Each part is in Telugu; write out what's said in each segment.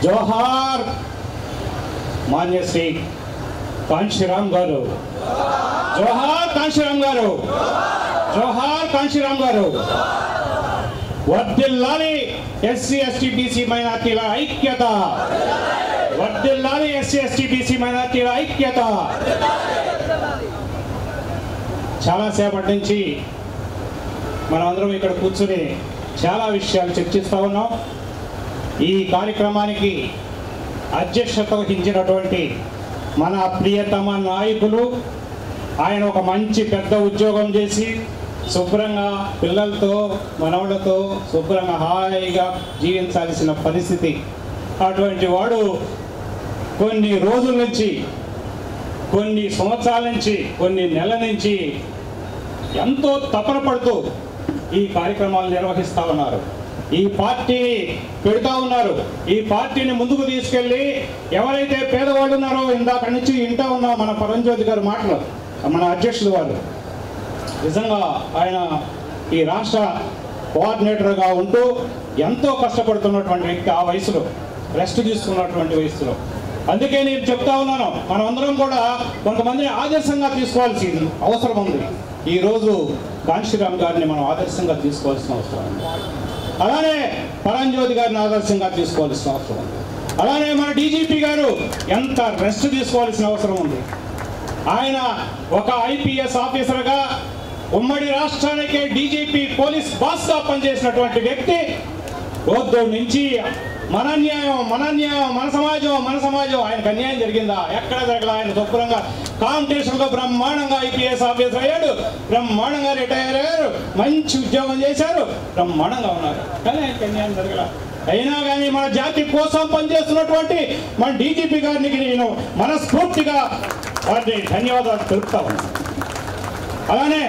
జోహార్ మాన్య శ్రీ కాంశీరామ్ గారు, జోహార్ కాంశీరామ్ గారు, జోహార్ కాంశీరామ్ గారు. వర్ధిల్లాలి ఎస్సీ ఎస్టీ బీసీ మైనార్టీల ఐక్యత, వర్ధిల్లాలి ఎస్సీ ఎస్టీ బీసీ మైనార్టీల ఐక్యత. చాలాసేపటి నుంచి మనమందరం ఇక్కడ కూర్చుని చాలా విషయాలు చర్చిస్తూ ఉన్నాం. ఈ కార్యక్రమానికి అధ్యక్షత వహించినటువంటి మన ప్రియతమ నాయకులు, ఆయన ఒక మంచి పెద్ద ఉద్యోగం చేసి శుభ్రంగా పిల్లలతో మనవళ్ళతో శుభ్రంగా హాయిగా జీవించాల్సిన పరిస్థితి. అటువంటి వాడు కొన్ని రోజుల నుంచి, కొన్ని సంవత్సరాల నుంచి, కొన్ని నెలల నుంచి ఎంతో తపన పడుతూ ఈ కార్యక్రమాలు నిర్వహిస్తూ ఉన్నారు. ఈ పార్టీని పెడతా ఉన్నారు. ఈ పార్టీని ముందుకు తీసుకెళ్ళి ఎవరైతే పేదవాళ్ళు ఉన్నారో, ఇందాక నుంచి వింటా ఉన్నాం మన పరంజ్యోతి గారి మాటలు, మన అధ్యక్షుడు వారు. నిజంగా ఆయన ఈ రాష్ట్ర కోఆర్డినేటర్గా ఉంటూ ఎంతో కష్టపడుతున్నటువంటి వ్యక్తి. ఆ వయసులో రెస్ట్ తీసుకున్నటువంటి వయసులో. అందుకే నేను చెప్తా ఉన్నాను, మనమందరం కూడా కొంతమందిని ఆదర్శంగా తీసుకోవాల్సిన అవసరం ఉంది. ఈరోజు కాంశీరామ్ గారిని మనం ఆదర్శంగా తీసుకోవాల్సిన అవసరం ఉంది. అలానే పరంజ్యోతి గారిని ఆదర్శంగా తీసుకోవాల్సిన అవసరం ఉంది. అలానే మన డీజీపీ గారు ఎంత రెస్ట్ తీసుకోవాల్సిన అవసరం ఉంది. ఆయన ఒక ఐపీఎస్ ఆఫీసర్గా ఉమ్మడి రాష్ట్రానికే డీజీపీ పోలీస్ బాస్గా పనిచేసినటువంటి వ్యక్తి వద్దు నుంచి మన న్యాయం, మన న్యాయం, మన సమాజం, మన సమాజం. ఆయనకు అన్యాయం జరిగిందా? ఎక్కడ జరగల. ఆయన శుభ్రంగా కాంపిటీషన్లో బ్రహ్మాండంగా ఐపీఎస్ ఆఫీసర్ అయ్యాడు, బ్రహ్మాండంగా రిటైర్ అయ్యారు, మంచి ఉద్యోగం చేశారు, బ్రహ్మాండంగా ఉన్నారు. కానీ ఆయనకు అన్యాయం జరగల. అయినా కానీ మన జాతి కోసం పనిచేస్తున్నటువంటి మన డీజీపీ గారికి నేను మనస్ఫూర్తిగా వారిని ధన్యవాదాలు తెలుపుతా ఉన్నాను. అలానే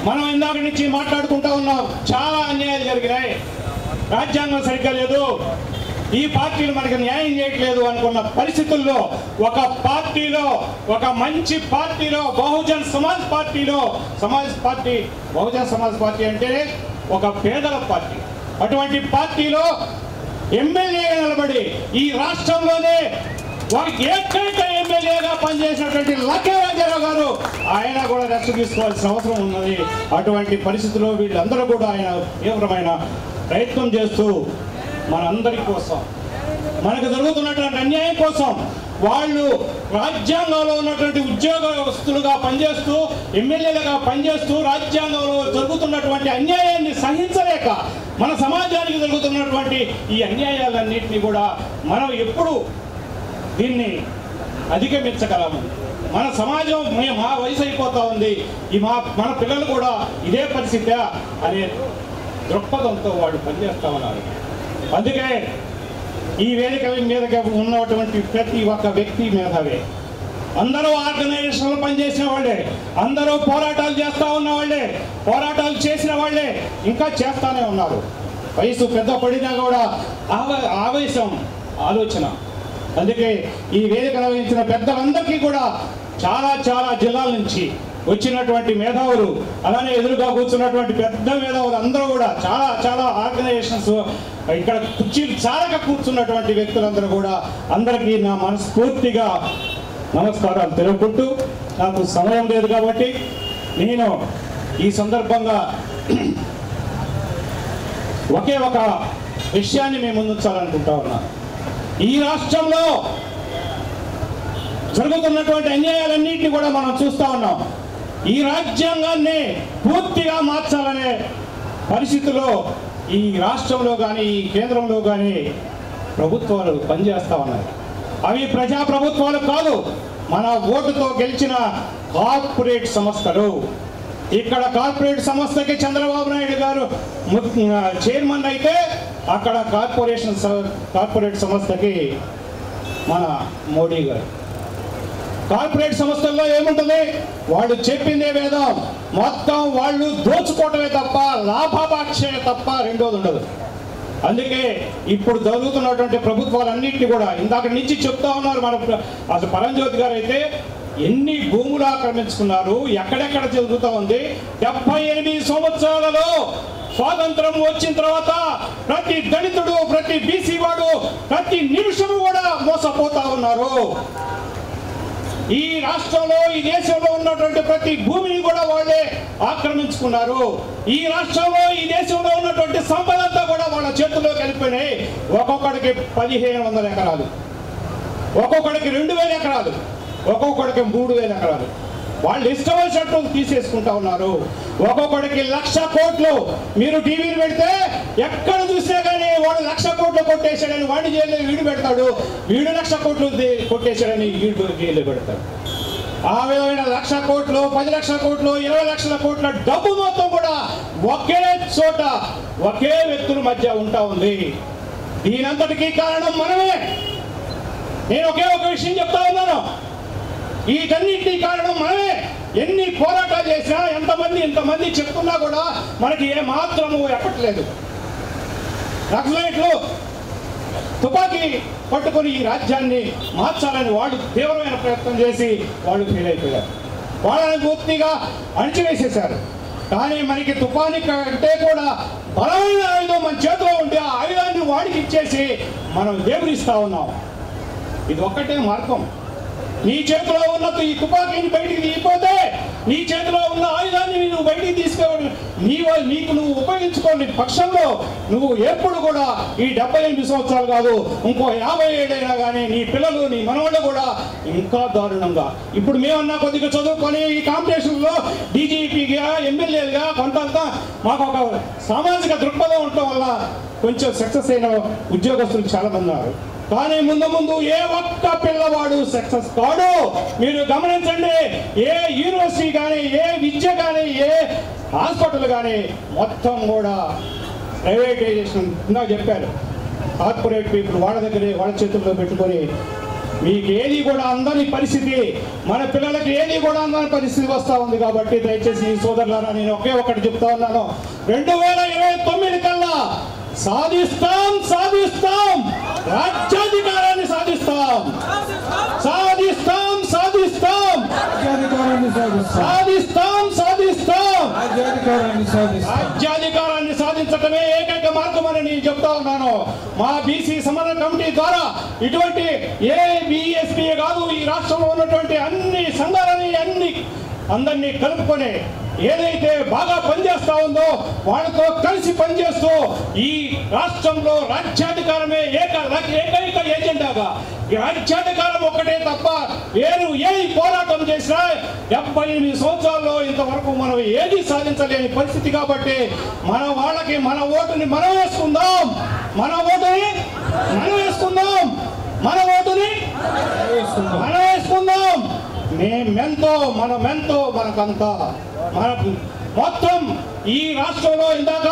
మనం ఇందాక నుంచి మాట్లాడుకుంటా ఉన్నాం, చాలా అన్యాయాలు జరిగినాయి, రాజ్యాంగం సరిగ్గా లేదు, ఈ పార్టీలు మనకు న్యాయం చేయట్లేదు అనుకున్న పరిస్థితుల్లో ఒక పార్టీలో, ఒక మంచి పార్టీలో, బహుజన్ సమాజ్ పార్టీలో, బహుజన్ సమాజ్ పార్టీ అంటే ఒక పేదల పార్టీ, అటువంటి పార్టీలో ఎమ్మెల్యేగా నిలబడి ఈ రాష్ట్రంలోనే వారికి ఏకైక ఎమ్మెల్యేగా పనిచేసినటువంటి లక్ష్మీరాజరావు గారు, ఆయన కూడా రెస్ట్ తీసుకోవాల్సిన అవసరం ఉన్నది. అటువంటి పరిస్థితుల్లో వీళ్ళందరూ కూడా ఆయన తీవ్రమైన ప్రయత్నం చేస్తూ మనందరి కోసం, మనకు జరుగుతున్నటువంటి అన్యాయం కోసం వాళ్ళు రాజ్యాంగంలో ఉన్నటువంటి ఉద్యోగస్తులుగా పనిచేస్తూ, ఎమ్మెల్యేలుగా పనిచేస్తూ, రాజ్యాంగంలో జరుగుతున్నటువంటి అన్యాయాన్ని సహించలేక మన సమాజానికి జరుగుతున్నటువంటి ఈ అన్యాయాలన్నింటినీ కూడా మనం ఎప్పుడు దీన్ని అధిగమించగలము. మన సమాజం మా వయసు అయిపోతూ ఉంది, మన పిల్లలు కూడా ఇదే పరిస్థితి అనే దృక్పథంతో వాళ్ళు పనిచేస్తూ ఉన్నారు. అందుకే ఈ వేదిక మీదగా ఉన్నటువంటి ప్రతి ఒక్క వ్యక్తి మేధావే. అందరూ ఆర్గనైజేషన్లో పనిచేసిన వాళ్ళే, అందరూ పోరాటాలు చేస్తూ ఉన్న వాళ్ళే, పోరాటాలు చేసిన వాళ్ళే, ఇంకా చేస్తూనే ఉన్నారు. వయసు పెద్ద పడినా కూడా ఆవేశం, ఆలోచన. అందుకే ఈ వేదిక నిర్వహించిన పెద్దలందరికీ కూడా చాలా చాలా జిల్లాల నుంచి వచ్చినటువంటి మేధావులు, అలానే ఎదురుగా కూర్చున్నటువంటి పెద్ద మేధావులు అందరూ కూడా చాలా చాలా ఆర్గనైజేషన్స్ ఇక్కడ కుర్చీలు చాలక కూర్చున్నటువంటి వ్యక్తులందరూ కూడా అందరికీ నా మనస్ఫూర్తిగా నమస్కారాలు తెలుపుకుంటూ, నాకు సమయం లేదు కాబట్టి నేను ఈ సందర్భంగా ఒకే ఒక విషయాన్ని మేము ముందుంచాలనుకుంటా ఉన్నాను. ఈ రాష్ట్రంలో జరుగుతున్నటువంటి అన్యాయాలన్నింటినీ కూడా మనం చూస్తూ ఉన్నాం. ఈ రాజ్యాంగాన్ని పూర్తిగా మార్చాలనే పరిస్థితిలో ఈ రాష్ట్రంలో కానీ ఈ కేంద్రంలో కానీ ప్రభుత్వాలు పనిచేస్తూ ఉన్నాయి. అవి ప్రజా ప్రభుత్వాలు కాదు, మన ఓటుతో గెలిచిన కార్పొరేట్ సంస్థలు. ఇక్కడ కార్పొరేట్ సంస్థకి చంద్రబాబు నాయుడు గారు చైర్మన్ అయితే, అక్కడ కార్పొరేట్ సంస్థకి మన మోడీ గారు. కార్పొరేట్ సంస్థల్లో ఏముంటుంది? వాళ్ళు చెప్పిందే వేదం, మొత్తం వాళ్ళు దోచుకోవటమే తప్ప లాభాపేక్షే తప్ప రెండోది ఉండదు. అందుకే ఇప్పుడు జరుగుతున్నటువంటి ప్రభుత్వాలన్నింటినీ కూడా ఇందాక నుంచి చెప్తా ఉన్నారు. మన అసలు పరంజ్యోతి గారు అయితే ఎన్ని భూములు ఆక్రమించుకున్నారు, ఎక్కడెక్కడ జరుగుతూ ఉంది. 78 సంవత్సరాలలో స్వాతంత్రం వచ్చిన తర్వాత ప్రతి దళితుడు, ప్రతి బీసీ వాడు ప్రతి నిమిషం కూడా మోసపోతా ఉన్నారు. ఈ రాష్ట్రంలో, ఈ దేశంలో ఉన్నటువంటి ప్రతి భూమిని కూడా వాళ్ళే ఆక్రమించుకున్నారు. ఈ రాష్ట్రంలో, ఈ దేశంలో ఉన్నటువంటి సంపద అంతా కూడా వాళ్ళ చేతుల్లోకి వెళ్ళిపోయినాయి. ఒక్కొక్కడికి 1500 ఎకరాలు, ఒక్కొక్కడికి 2000 ఎకరాలు, ఒక్కొక్కడికి 3000 ఎకరాలు. వాళ్ళు ఇష్టం వచ్చినట్టు తీసేసుకుంటా ఉన్నారు. ఒక్కొక్కడికి 1,00,000 కోట్లు. మీరు టీవీలు పెడితే ఎక్కడ చూసినా కానీ వాడు 1,00,000 కోట్లు కొట్టేశాడని వాడిని జైల్లో వీడు పెడతాడు, వీడు 1,00,000 కోట్లు కొట్టేశాడని వీడు జైల్లో పెడతాడు. ఆ విధమైన 1,00,000 కోట్లు, 10 లక్షల కోట్లు, 20 లక్షల కోట్ల డబ్బు మొత్తం కూడా ఒకే చోట ఒకే వ్యక్తుల మధ్య ఉంటా ఉంది. దీనంతటికీ కారణం మనమే. నేను ఒకే ఒక విషయం చెప్తా ఉన్నాను, వీటన్నింటినీ కారణం మనమే. ఎన్ని పోరాటాలు చేసినా, ఇంతమంది చెప్తున్నా కూడా మనకి ఏ మాత్రము ఎక్కట్లేదు. నక్సలైట్లు తుపాకీ పట్టుకొని ఈ రాజ్యాన్ని మార్చాలని వాళ్ళు తీవ్రమైన ప్రయత్నం చేసి వాళ్ళు ఫెయిల్ అయిపోయారు. వాళ్ళని పూర్తిగా అణిచివేసేశారు. కానీ మనకి తుపాకీ కంటే కూడా బలమైన ఆయుధం మన చేతిలో ఉంటే ఆ ఆయుధాన్ని వాడికి ఇచ్చేసి మనం దేవుడిస్తా ఉన్నాం. ఇది ఒక్కటే మార్గం. నీ చేతిలో ఉన్న ఈ తుపాకీని బయటికి తీయపోతే, నీ చేతిలో ఉన్న ఆయుధాన్ని నువ్వు బయటికి తీసుకోవాలి, నీకు నువ్వు ఉపయోగించుకోని పక్షంలో నువ్వు ఎప్పుడు కూడా ఈ 78 సంవత్సరాలు కాదు, ఇంకో 57 అయినా కానీ నీ పిల్లలు, నీ మనవాళ్ళు కూడా ఇంకా దారుణంగా. ఇప్పుడు మేమన్నా కొద్దిగా చదువుకొని ఈ కాంపిటీషన్లో డీజీపీగా, ఎమ్మెల్యేలుగా కొంత మాకు ఒక సామాజిక దృక్పథం ఉండటం వల్ల కొంచెం సక్సెస్ అయిన ఉద్యోగస్తులు చాలా మంది ఉన్నారు. కానీ ముందు ఏ ఒక్క పిల్లవాడు సక్సెస్ కాడు. మీరు గమనించండి, ఏ యూనివర్సిటీ కానీ, ఏ విద్య కానీ, ఏ హాస్పిటల్ కానీ మొత్తం కూడా ప్రైవేటైజేషన్. ఇందాక చెప్పారు, కార్పొరేట్ పీపుల్ వాళ్ళ దగ్గరే వాళ్ళ చేతుల్లో పెట్టుకొని మీకు ఏది కూడా అందని పరిస్థితి, మన పిల్లలకి ఏది కూడా అందని పరిస్థితి వస్తూ ఉంది. కాబట్టి దయచేసి సోదరులారా, నేను ఒకే ఒకటి చెప్తా ఉన్నాను, 2029 కల్లా సాధిస్తాం, రాజ్యాధికారాన్ని సాధిస్తాం, రాజ్యాధికారాన్ని సాధించటమే ఏకైక మార్గం అని నేను చెప్తా ఉన్నాను. మా బీసీ సమన్వయ కమిటీ ద్వారా ఇటువంటి ఏబిఎస్పీ కాదు, ఈ రాష్ట్రంలో ఉన్నటువంటి అన్ని సంఘాలని అందరినీ కలుపుకొని ఏదైతే బాగా పనిచేస్తా ఉందో వాళ్ళతో కలిసి పనిచేస్తూ ఈ రాష్ట్రంలో రాజ్యాధికారమే ఏకైక ఏజెండాగా, రాజ్యాధికారం ఒక్కటే తప్ప వేరు ఏ పోరాటం చేసినా 78 సంవత్సరాల్లో ఇంతవరకు మనం ఏది సాధించలేని పరిస్థితి. కాబట్టి మన వాళ్ళకి మన ఓటుని మనం వేసుకుందాం, మన ఓటుని మనం వేసుకుందాం. మనమెంతో మనకంతా. మొత్తం ఈ రాష్ట్రంలో ఇందాక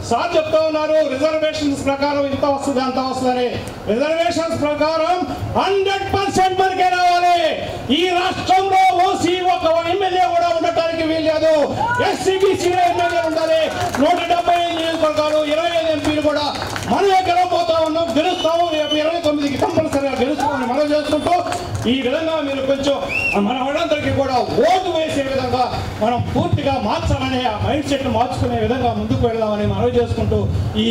సార్ చెప్తా ఉన్నారు, రిజర్వేషన్స్ ప్రకారం ఇంత వస్తుంది అంత వస్తుందని. రిజర్వేషన్స్ ప్రకారం 100% మనకే రావాలి. ఈ రాష్ట్రంలో ఓసీ ఒక ఎమ్మెల్యే కూడా ఉండటానికి వీల్లేదు. ఎస్సీబీసీ ఎమ్మెల్యే ఉండాలి. 175 నియోజకవర్గాలు, 25 ఎంపీలు కూడా మనమే గెలవబోతా ఉన్నాం. గెలుస్తాము, 29కి కంపల్సరీగా గెలుస్తామని మనం చేసుకుంటూ ఈ విధంగా మీరు కొంచెం మన వాళ్ళందరికీ కూడా ఓటు వేసే విధంగా మనం పూర్తిగా మార్చాలనే ఆ మైండ్ సెట్ మార్చుకునే విధంగా ముందుకు వెళ్దామని మనం చేసుకుంటూ ఈ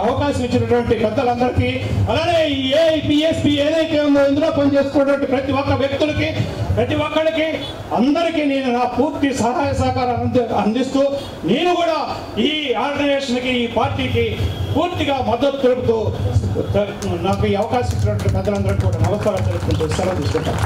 అవకాశం ఇచ్చినటువంటి పెద్దలందరికీ, అలానే ఈ ఏఐపిఎస్పి ఏదైతే ఉందో ఇందులో పనిచేసుకున్నటువంటి ప్రతి ఒక్క వ్యక్తులకి, ప్రతి ఒక్కరికి అందరికీ నేను నా పూర్తి సహాయ సహకారాన్ని అందిస్తూ నేను కూడా ఈ ఆర్గనైజేషన్కి, ఈ పార్టీకి పూర్తిగా మద్దతు తెలుపుతూ నాకు ఈ అవకాశం ఇచ్చినటువంటి పెద్దలందరికీ కూడా నమస్కారం తెలుపుకుంటూ సెలవు తీసుకుంటాను.